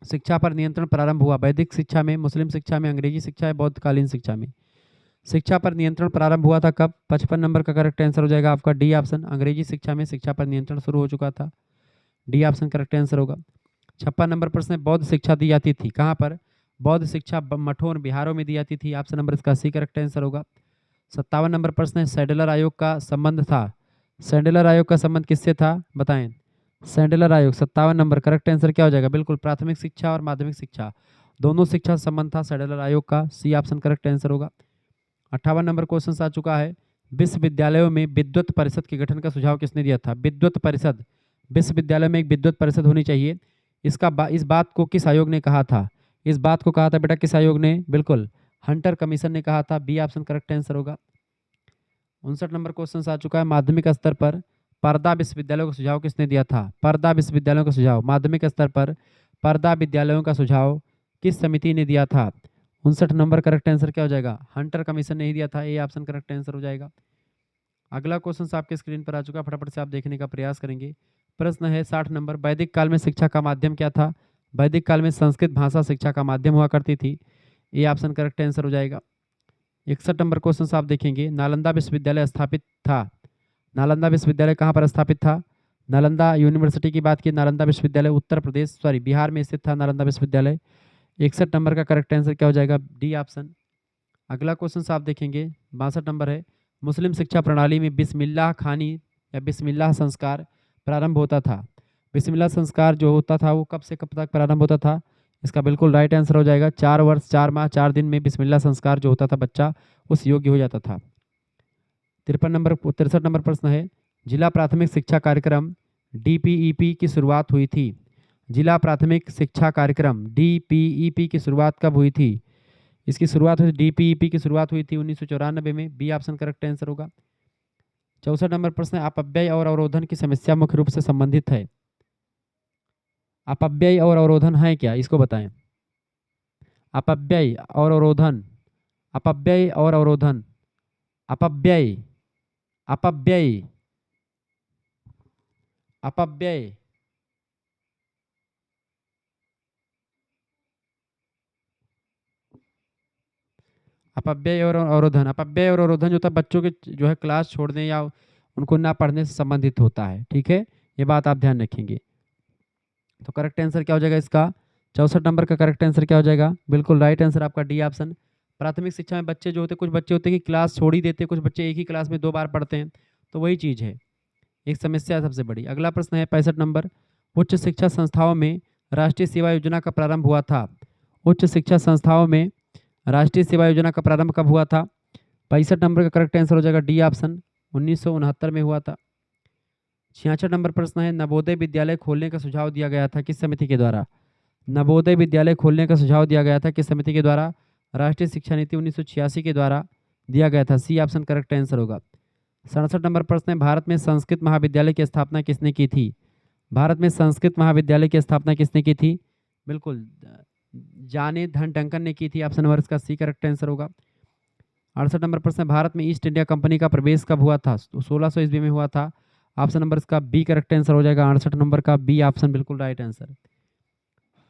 शिक्षा पर नियंत्रण प्रारंभ हुआ वैदिक शिक्षा में, मुस्लिम शिक्षा में, अंग्रेजी शिक्षा है, बौद्धकालीन शिक्षा में। शिक्षा पर नियंत्रण प्रारंभ हुआ था कब? 55 नंबर का करेक्ट आंसर हो जाएगा आपका डी ऑप्शन, अंग्रेजी शिक्षा में शिक्षा पर नियंत्रण शुरू हो चुका था। डी ऑप्शन करेक्ट आंसर होगा। 56 नंबर प्रश्न, बौद्ध शिक्षा दी जाती थी कहाँ पर? बौद्ध शिक्षा मठों और बिहारों में दी जाती थी। ऑप्शन नंबर इसका सी करेक्ट आंसर होगा। 57 नंबर प्रश्न है, सैडलर आयोग का संबंध था। सैडलर आयोग का संबंध किससे था बताएं? सैडलर आयोग 57 नंबर करेक्ट आंसर क्या हो जाएगा? बिल्कुल, प्राथमिक शिक्षा और माध्यमिक शिक्षा दोनों शिक्षा से संबंध था सैडलर आयोग का। सी ऑप्शन करेक्ट आंसर होगा। 58 नंबर क्वेश्चन आ चुका है, विश्वविद्यालयों में विद्वत परिषद के गठन का सुझाव किसने दिया था? विद्वत परिषद, विश्वविद्यालय में एक विद्वत परिषद होनी चाहिए। इस बात को किस आयोग ने कहा था? इस बात को कहा था बेटा किस आयोग ने? बिल्कुल, हंटर कमीशन ने कहा था। बी ऑप्शन करेक्ट आंसर होगा। 59 नंबर क्वेश्चन आ चुका है, माध्यमिक स्तर पर पर्दा विश्वविद्यालयों का सुझाव किसने दिया था? पर्दा विश्वविद्यालयों का सुझाव, माध्यमिक स्तर पर पर्दा विद्यालयों का सुझाव किस समिति ने दिया था? 59 नंबर करेक्ट आंसर क्या हो जाएगा? हंटर कमीशन ने ही दिया था। ए ऑप्शन करेक्ट आंसर हो जाएगा। अगला क्वेश्चन आपके स्क्रीन पर आ चुका है, फटाफट से आप देखने का प्रयास करेंगे। प्रश्न है 60 नंबर, वैदिक काल में शिक्षा का माध्यम क्या था? वैदिक काल में संस्कृत भाषा शिक्षा का माध्यम हुआ करती थी। ए ऑप्शन करेक्ट आंसर हो जाएगा। 61 नंबर क्वेश्चन आप देखेंगे, नालंदा विश्वविद्यालय स्थापित था। नालंदा विश्वविद्यालय कहाँ पर स्थापित था? नालंदा यूनिवर्सिटी की बात की, नालंदा विश्वविद्यालय उत्तर प्रदेश सॉरी बिहार में स्थित था नालंदा विश्वविद्यालय। 61 नंबर का करेक्ट आंसर क्या हो जाएगा? D option. अगला क्वेश्चन आप देखेंगे 62 नंबर है, मुस्लिम शिक्षा प्रणाली में बिस्मिल्लाह खानी या बिस्मिल्लाह संस्कार प्रारंभ होता था। बिस्मिल्लाह संस्कार जो होता था वो कब से कब तक प्रारंभ होता था? इसका बिल्कुल राइट आंसर हो जाएगा 4 वर्ष 4 माह 4 दिन में बिस्मिल्लाह संस्कार जो होता था बच्चा उस योग्य हो जाता था। 63 नंबर प्रश्न है, जिला प्राथमिक शिक्षा कार्यक्रम डीपीईपी की शुरुआत हुई थी। जिला प्राथमिक शिक्षा कार्यक्रम डीपीईपी की शुरुआत कब हुई थी? इसकी शुरुआत हुई डीपीईपी की शुरुआत हुई थी 1994 में। बी ऑप्शन करेक्ट आंसर होगा। 64 नंबर प्रश्न, अपव्यय और अवरोधन की समस्या मुख्य रूप से संबंधित है। अपव्यय और अवरोधन है क्या, इसको बताएं। अपव्यय और अवरोधन, अपव्यय और अवरोधन, अपव्यय, अपव्यय, अपव्यय, अपव्यय और अवरोधन। अपव्यय और अवरोधन जो था बच्चों के जो है क्लास छोड़ने या उनको ना पढ़ने से संबंधित होता है। ठीक है, ये बात आप ध्यान रखेंगे। तो करेक्ट आंसर क्या हो जाएगा इसका? 64 नंबर का करेक्ट आंसर क्या हो जाएगा? बिल्कुल राइट आंसर आपका डी ऑप्शन, प्राथमिक शिक्षा में बच्चे जो होते, कुछ बच्चे होते हैं कि क्लास छोड़ ही देते, कुछ बच्चे एक ही क्लास में 2 बार पढ़ते हैं, तो वही चीज़ है, एक समस्या है सबसे बड़ी। अगला प्रश्न है 65 नंबर, उच्च शिक्षा संस्थाओं में राष्ट्रीय सेवा योजना का प्रारंभ हुआ था। उच्च शिक्षा संस्थाओं में राष्ट्रीय सेवा योजना का प्रारंभ कब हुआ था? 65 नंबर का करेक्ट आंसर हो जाएगा डी ऑप्शन, 1969 में हुआ था। 66 नंबर प्रश्न है, नवोदय विद्यालय खोलने का सुझाव दिया गया था किस समिति के द्वारा? नवोदय विद्यालय खोलने का सुझाव दिया गया था किस समिति के द्वारा? राष्ट्रीय शिक्षा नीति 1986 के द्वारा दिया गया था, सी ऑप्शन करेक्ट आंसर होगा। 67 नंबर प्रश्न है, भारत में संस्कृत महाविद्यालय की स्थापना किसने की थी? भारत में संस्कृत महाविद्यालय की स्थापना किसने की थी? बिल्कुल जाने धन डंकन ने की थी, ऑप्शन नंबर इसका सी करेक्ट आंसर होगा। 68 नंबर प्रश्न, भारत में ईस्ट इंडिया कंपनी का प्रवेश कब हुआ था? 1600 ईस्वी में हुआ था, ऑप्शन नंबर इसका बी करेक्ट आंसर हो जाएगा। 68 नंबर का बी ऑप्शन बिल्कुल राइट आंसर।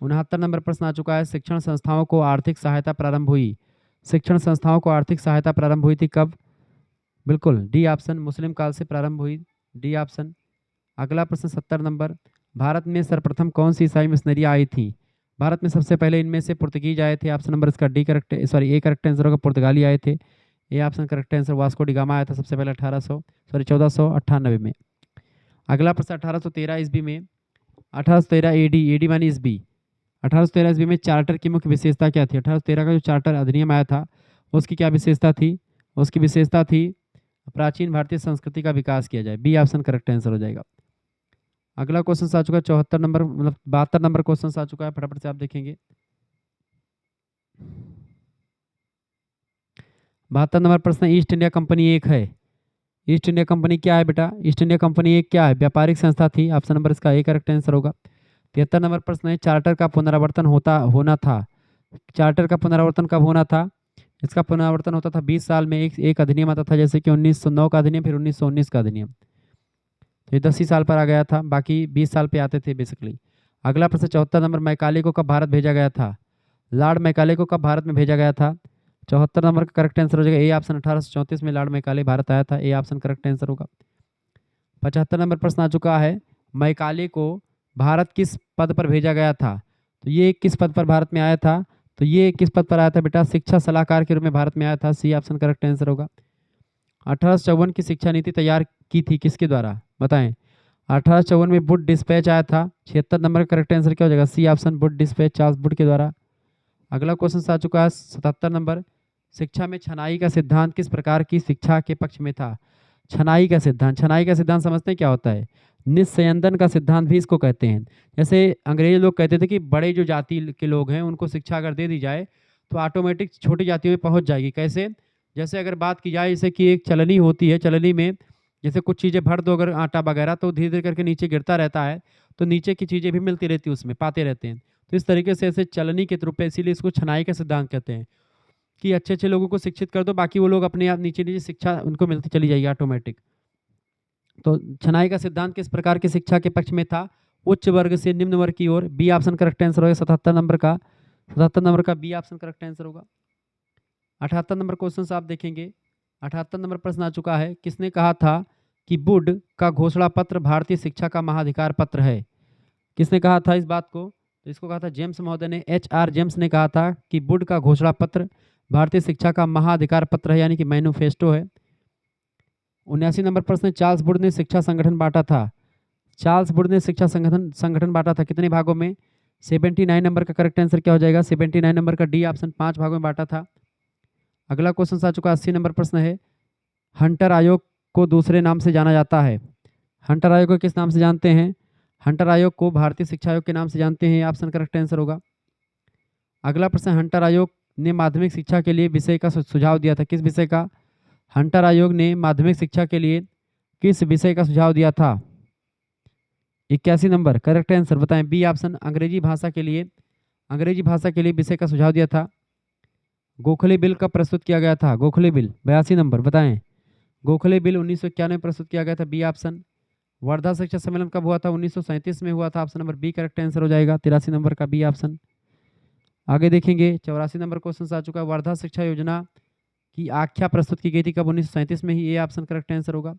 69 नंबर प्रश्न आ चुका है, शिक्षण संस्थाओं को आर्थिक सहायता प्रारंभ हुई। शिक्षण संस्थाओं को आर्थिक सहायता प्रारंभ हुई थी कब? बिल्कुल डी ऑप्शन, मुस्लिम काल से प्रारंभ हुई, डी ऑप्शन। अगला प्रश्न 70 नंबर, भारत में सर्वप्रथम कौन सी ईसाई मिशनरियाँ आई थी? भारत में सबसे पहले इनमें से पुर्तगीज आए थे, ऑप्शन नंबर इसका D correct, sorry A correct answer होगा, पुर्तगाली आए थे, A option correct answer. Vasco D gamma आया था सबसे पहले 1498 में। अगला प्रश्न 1813 ईस्वी में, 1813 एडी, एडी मानी ईस्वी, 1813 ईस्वी में चार्टर की मुख्य विशेषता क्या थी? 1813 का जो चार्टर अधिनियम आया था उसकी क्या विशेषता थी? उसकी विशेषता थी प्राचीन भारतीय संस्कृति का विकास किया जाए, बी ऑप्शन करेक्ट आंसर हो जाएगा। अगला क्वेश्चन आ चुका है 74 नंबर, मतलब 72 नंबर क्वेश्चन आ चुका है, फटाफट से आप देखेंगे। 72 नंबर प्रश्न, ईस्ट इंडिया कंपनी एक है। ईस्ट इंडिया कंपनी क्या है बेटा? ईस्ट इंडिया कंपनी एक क्या है? व्यापारिक संस्था थी, ऑप्शन नंबर इसका ए करेक्ट आंसर होगा। 73 नंबर प्रश्न है, चार्टर का पुनरावर्तन होना था। चार्टर का पुनरावर्तन कब होना था? इसका पुनरावर्तन होता था 20 साल में एक अधिनियम आता था, जैसे कि 1909 का अधिनियम, फिर 1919 का अधिनियम, तो ये 10 ही साल पर आ गया था, बाकी 20 साल पे आते थे बेसिकली। अगला प्रश्न 74 नंबर, मैकाले को कब भारत भेजा गया था? लॉर्ड मैकाले को कब भारत में भेजा गया था? 74 नंबर का करेक्ट आंसर हो जाएगा ए ऑप्शन, 1834 में लॉर्ड मैकाले भारत आया था, ए ऑप्शन करेक्ट आंसर होगा। 75 नंबर प्रश्न आ चुका है, मैकाले को भारत किस पद पर भेजा गया था? तो ये किस पद पर भारत में आया था? तो ये किस पद पर आया था बेटा? शिक्षा सलाहकार के रूप में भारत में आया था, सी ऑप्शन करेक्ट आंसर होगा। 1854 की शिक्षा नीति तैयार की थी किसके द्वारा? बताएं। 1854 में वुड डिस्पैच आया था, 76 नंबर का करेक्ट आंसर क्या हो जाएगा? C option Wood dispatch, Charles Wood के द्वारा। अगला क्वेश्चन आ चुका है 77 नंबर, शिक्षा में छनाई का सिद्धांत किस प्रकार की शिक्षा के पक्ष में था? छनाई का सिद्धांत, छनाई का सिद्धांत समझते हैं क्या होता है? निस्संदन का सिद्धांत भी इसको कहते हैं। जैसे अंग्रेज लोग कहते थे कि बड़े जो जाति के लोग हैं उनको शिक्षा अगर दे दी जाए तो ऑटोमेटिक छोटी जातियों में पहुंच जाएगी। कैसे? जैसे अगर बात की जाए, जैसे कि एक चलनी होती है, चलनी में जैसे कुछ चीज़ें भर दो अगर आटा वगैरह, तो धीरे धीरे करके नीचे गिरता रहता है, तो नीचे की चीज़ें भी मिलती रहती है, उसमें पाते रहते हैं। तो इस तरीके से ऐसे चलनी के रूप में, इसीलिए इसको छनाई का सिद्धांत कहते हैं कि अच्छे अच्छे लोगों को शिक्षित कर दो, बाकी वो लोग अपने आप नीचे नीचे शिक्षा उनको मिलती चली जाएगी ऑटोमेटिक। तो छनाई का सिद्धांत किस प्रकार की शिक्षा के पक्ष में था? उच्च वर्ग से निम्न वर्ग की ओर, बी ऑप्शन करेक्ट आंसर होगा। 77 नंबर का, 77 नंबर का बी ऑप्शन करेक्ट आंसर होगा। 78 नंबर क्वेश्चन आप देखेंगे। 78 नंबर प्रश्न आ चुका है, किसने कहा था कि वुड का घोषणा पत्र भारतीय शिक्षा का महाधिकार पत्र है? किसने कहा था इस बात को? तो इसको कहा था जेम्स महोदय ने, HR जेम्स ने कहा था कि वुड का घोषणा पत्र भारतीय शिक्षा का महाधिकार पत्र है, यानी कि मैनिफेस्टो है। 79 नंबर प्रश्न, चार्ल्स वुड ने शिक्षा संगठन बांटा था। चार्ल्स वुड ने शिक्षा संगठन बांटा था कितने भागों में? 79 नंबर का करेक्ट आंसर क्या हो जाएगा? 79 नंबर का डी ऑप्शन, 5 भागों में बांटा था। अगला क्वेश्चन आ चुका 80 नंबर प्रश्न है, हंटर आयोग को दूसरे नाम से जाना जाता है। हंटर आयोग को किस नाम से जानते हैं? हंटर आयोग को भारतीय शिक्षा आयोग के नाम से जानते हैं, ऑप्शन करेक्ट आंसर होगा। अगला प्रश्न, हंटर आयोग ने माध्यमिक शिक्षा के लिए विषय का सुझाव दिया था, किस विषय का? हंटर आयोग ने माध्यमिक शिक्षा के लिए किस विषय का सुझाव दिया था? 81 नंबर करेक्ट आंसर बताएं, बी ऑप्शन, अंग्रेजी भाषा के लिए, अंग्रेजी भाषा के लिए विषय का सुझाव दिया था। गोखले बिल कब प्रस्तुत किया गया था? गोखले बिल 82 नंबर बताएं। गोखले बिल 1991 में प्रस्तुत किया गया था, बी ऑप्शन। वर्धा शिक्षा सम्मेलन कब हुआ था? 1937 में हुआ था, option number B correct answer हो जाएगा। 83 नंबर का बी ऑप्शन। आगे देखेंगे 84 नंबर क्वेश्चन आ चुका है, वर्धा शिक्षा योजना की आख्या प्रस्तुत की गई थी कब? 1937 में ही, ए ऑप्शन करेक्ट आंसर होगा।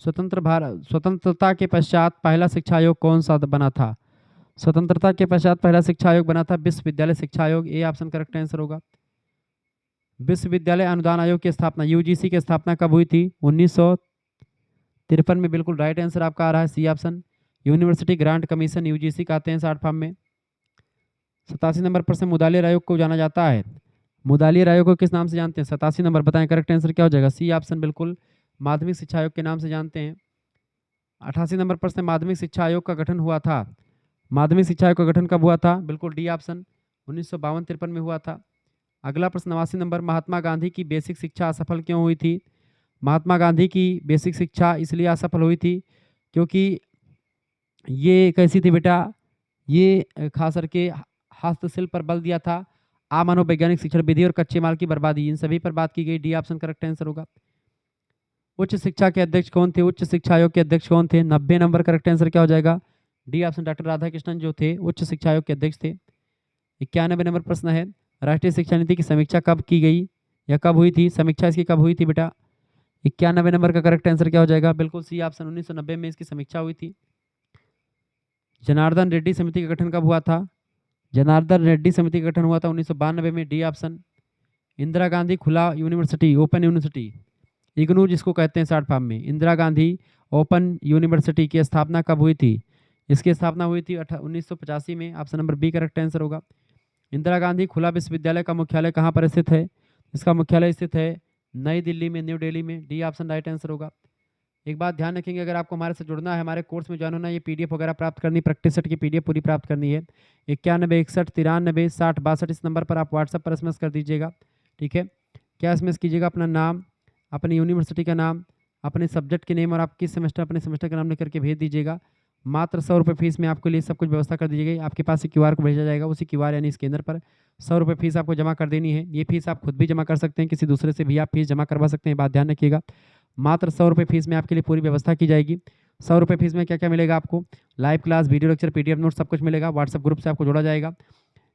स्वतंत्रता के पश्चात पहला शिक्षा आयोग कौन सा बना था? स्वतंत्रता के पश्चात पहला शिक्षा आयोग बना था विश्वविद्यालय शिक्षा आयोग, ए ऑप्शन करेक्ट आंसर होगा। विश्वविद्यालय अनुदान आयोग की स्थापना, यूजीसी की स्थापना कब हुई थी? 1953 में। बिल्कुल राइट आंसर आपका आ रहा है C option. University grant commission UGC कहते हैं शॉर्ट फॉर्म में। 87 नंबर प्रश्न, मुदालियर आयोग को जाना जाता है, मुदालियर आयोग को किस नाम से जानते हैं? 87 नंबर बताएं, करेक्ट आंसर क्या हो जाएगा? सी ऑप्शन, बिल्कुल माध्यमिक शिक्षा आयोग के नाम से जानते हैं। 88 नंबर प्रश्न, माध्यमिक शिक्षा आयोग का गठन हुआ था, माध्यमिक शिक्षा आयोग का गठन कब हुआ था? बिल्कुल डी ऑप्शन, 1952-53 में हुआ था। अगला प्रश्न 89 नंबर, महात्मा गांधी की बेसिक शिक्षा असफल क्यों हुई थी? महात्मा गांधी की बेसिक शिक्षा इसलिए असफल हुई थी क्योंकि ये कैसी थी बेटा, ये खास करके हस्तशिल्प पर बल दिया था, अमानवैज्ञानिक शिक्षण विधि और कच्चे माल की बर्बादी, इन सभी पर बात की गई। डी ऑप्शन करेक्ट आंसर होगा। उच्च शिक्षा के अध्यक्ष कौन थे? उच्च शिक्षा आयोग के अध्यक्ष कौन थे? 90 नंबर करेक्ट आंसर क्या हो जाएगा? डी ऑप्शन, डॉक्टर राधाकृष्णन जो थे उच्च शिक्षा आयोग के अध्यक्ष थे। 91 नंबर प्रश्न है, राष्ट्रीय शिक्षा नीति की समीक्षा कब की गई या कब हुई थी? समीक्षा इसकी कब हुई थी बेटा? 91 नंबर का करेक्ट आंसर क्या हो जाएगा? बिल्कुल सी ऑप्शन, 1990 में इसकी समीक्षा हुई थी। जनार्दन रेड्डी समिति का गठन कब हुआ था? जनार्दन रेड्डी समिति का गठन हुआ था 1992 में। D option. इंदिरा गांधी खुला यूनिवर्सिटी, ओपन यूनिवर्सिटी, इग्नू जिसको कहते हैं शॉर्ट फॉर्म में, इंदिरा गांधी ओपन यूनिवर्सिटी की स्थापना कब हुई थी? इसकी स्थापना हुई थी 1985 में। Option number B correct answer होगा। इंदिरा गांधी खुला विश्वविद्यालय का मुख्यालय कहाँ पर स्थित है? इसका मुख्यालय स्थित है नई दिल्ली में, न्यू दिल्ली में। डी ऑप्शन राइट आंसर होगा। एक बात ध्यान रखेंगे, अगर आपको हमारे से जुड़ना है, हमारे कोर्स में ज्वाइन होना है, ये पीडीएफ वगैरह प्राप्त करनी, प्रैक्टिस सेट की पीडीएफ पूरी प्राप्त करनी है, 91 61 93 60 62 इस नंबर पर आप व्हाट्सएप पर एसएमएस कर दीजिएगा। ठीक है, क्या एसएमएस कीजिएगा? अपना नाम, अपनी यूनिवर्सिटी का नाम, अपने सब्जेक्ट के नेम और आप किस सेमेस्टर, अपने सेमेस्टर का नाम लिख करके भेज दीजिएगा। मात्र 100 रुपये फीस में आपके लिए सब कुछ व्यवस्था कर दी गई। आपके पास क्यूआर को भेजा जाएगा, उसी क्यूआर यानी स्कैनर पर 100 रुपये फीस आपको जमा कर देनी है। ये फीस आप खुद भी जमा कर सकते हैं, किसी दूसरे से भी आप फीस जमा करवा सकते हैं, बात ध्यान रखिएगा। मात्र 100 रुपये फीस में आपके लिए पूरी व्यवस्था की जाएगी। 100 रुपये फीस में क्या क्या मिलेगा आपको? Live class, video lecture, PDF note सब कुछ मिलेगा। व्हाट्सएप ग्रुप से आपको जोड़ा जाएगा।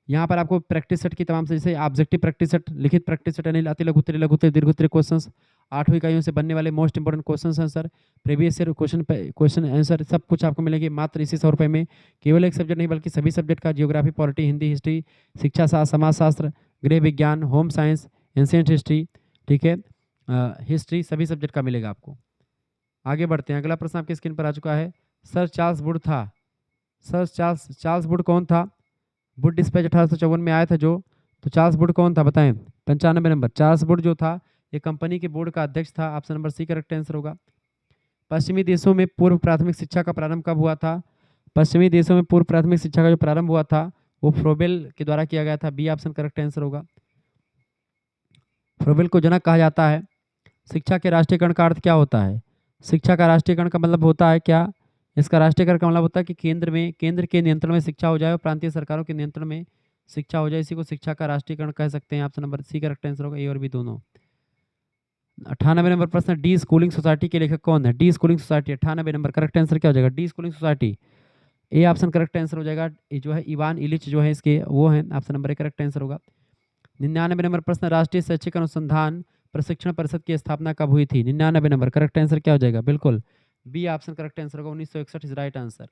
यहाँ पर आपको प्रैक्टिस सेट की तमाम से, जैसे ऑब्जेक्टिव प्रैक्टिस सेट, लिखित प्रैक्टिस सेट, यानी अति लघु उत्तरीय, लघु उत्तरीय, दीर्घ उत्तरीय क्वेश्चंस, 8 इकाइयों से बनने वाले most important question answer, previous year question answer, सब कुछ आपको मिलेंगे मात्र इसी 100 रुपये में। केवल एक सब्जेक्ट नहीं बल्कि सभी सब्जेक्ट का, जियोग्राफी, पॉलिटी, हिंदी, हिस्ट्री, शिक्षा शास्त्र, समाजशास्त्र, गृह विज्ञान, होम साइंस, एंशिएंट हिस्ट्री, ठीक है, हिस्ट्री, सभी सब्जेक्ट का मिलेगा आपको। आगे बढ़ते हैं, अगला प्रश्न आपकी स्क्रीन पर आ चुका है। सर चार्ल्स वुड था, सर चार्ल्स वुड कौन था? वुड डिस्पैच 1854 में आया था जो, तो चार्ल्स वुड कौन था बताएं? 95 नंबर। चार्ल्स वुड जो था ये कंपनी के बोर्ड का अध्यक्ष था। Option number C correct answer होगा। पश्चिमी देशों में पूर्व प्राथमिक शिक्षा का प्रारंभ कब हुआ था? पश्चिमी देशों में पूर्व प्राथमिक शिक्षा का जो प्रारंभ हुआ था वो फ्रोबेल के द्वारा किया गया था। बी ऑप्शन करेक्ट आंसर होगा। फ्रोबेल को जनक कहा जाता है। शिक्षा के राष्ट्रीयकरण का अर्थ क्या होता है? शिक्षा का राष्ट्रीयकरण का मतलब होता है क्या? इसका राष्ट्रीयकरण का मतलब होता है कि केंद्र के नियंत्रण में शिक्षा हो जाए और प्रांतीय सरकारों के नियंत्रण में शिक्षा हो जाए, इसी को शिक्षा का राष्ट्रीयकरण कह सकते हैं। Option number C correct answer होगा, ए और बी दोनों। 98 नंबर प्रश्न, डी स्कूलिंग सोसाइटी के लेखक कौन है? D schooling society 98 number, correct answer क्या हो जाएगा? D schooling society, A option correct answer हो जाएगा। ये जो है इवान इलिच जो है इसके वो है, option number A correct answer होगा। 99 नंबर प्रश्न, राष्ट्रीय शैक्षिक अनुसंधान प्रशिक्षण परिषद की स्थापना कब हुई थी? 99 नंबर, करेक्ट आंसर क्या हो जाएगा? बिल्कुल बी ऑप्शन करेक्ट आंसर होगा, 1961 इज राइट आंसर।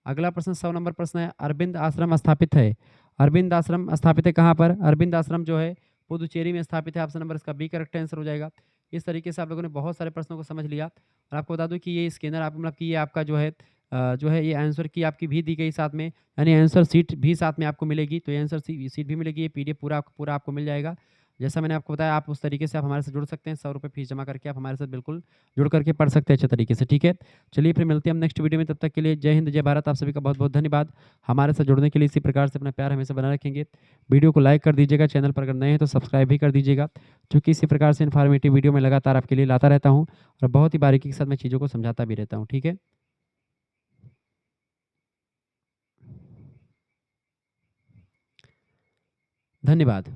अगला प्रश्न 100 नंबर प्रश्न है, अरविंद आश्रम स्थापित है, अरविंद आश्रम स्थापित है कहाँ पर? अरविंद आश्रम जो है पुदुचेरी में स्थापित है। ऑप्शन नंबर इसका बी करेक्ट आंसर हो जाएगा। इस तरीके से आप लोगों ने बहुत सारे प्रश्नों को समझ लिया और आपको बता दूं कि ये स्कैनर आप मतलब कि ये आपका जो है ये आंसर की आपकी भी दी गई साथ में, यानी आंसर शीट भी साथ में आपको मिलेगी। तो ये आंसर शीट भी मिलेगी, ये पीडीएफ पूरा आपको मिल जाएगा। जैसा मैंने आपको बताया, आप उस तरीके से आप हमारे साथ जुड़ सकते हैं। 100 रुपये फीस जमा करके आप हमारे साथ बिल्कुल जुड़ करके पढ़ सकते हैं अच्छे तरीके से। ठीक है, चलिए फिर मिलते हैं हम नेक्स्ट वीडियो में। तब तक के लिए जय हिंद, जय भारत। आप सभी का बहुत बहुत धन्यवाद। हमारे साथ जुड़ने के लिए इसी प्रकार से अपना प्यार हमेशा बना रखेंगे। वीडियो को लाइक कर दीजिएगा, चैनल पर अगर नए हैं तो सब्सक्राइब भी कर दीजिएगा, क्योंकि इसी प्रकार से इन्फॉर्मेटिव वीडियो मैं लगातार आपके लिए लाता रहता हूँ और बहुत ही बारीकी के साथ मैं चीज़ों को समझाता भी रहता हूँ। ठीक है, धन्यवाद।